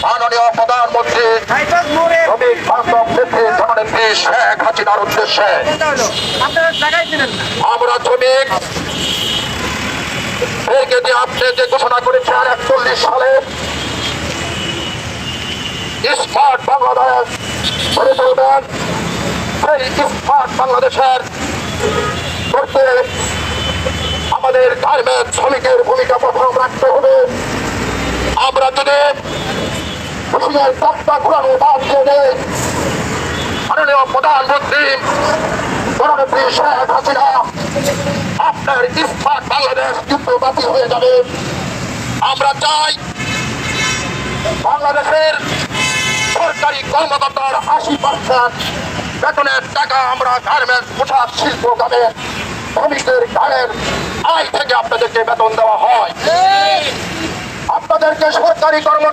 মাননীয় প্রধানমন্ত্রী শ্রমিক বান্ধব নেত্রী জননেত্রী শেখ হাসিনার উদ্দেশ্যে আমরা শ্রমিক আপনি যে ঘোষণা করেছেন 41 সালে স্মার্ট বাংলাদেশ গড়ে তুলবেন, সেই স্মার্ট বাংলাদেশের করতে আমাদের গার্মেন্টস শ্রমিকের ভূমিকা প্রথম রাখতে হবে। আমরা যদি ঘুষিনের তক্তা ঘুরানো বাদ দিয়ে দেয়, মাননীয় প্রধানমন্ত্রী জননেত্রী শেখ হাসিনা আপনার স্মার্ট বাংলাদেশ কিন্তু বাতিল হয়ে যাবে। আমরা চাই বাংলাদেশের সরকারি কর্মকর্তার 80% বেতনের টাকা আমরা গার্মেন্টস পোশাক শিল্প গ্রামে শ্রমিকের গায়ের আয় থেকে আপনাদেরকে বেতন দেওয়া হয়। আপনাদেরকে সরকারি কর্মচারী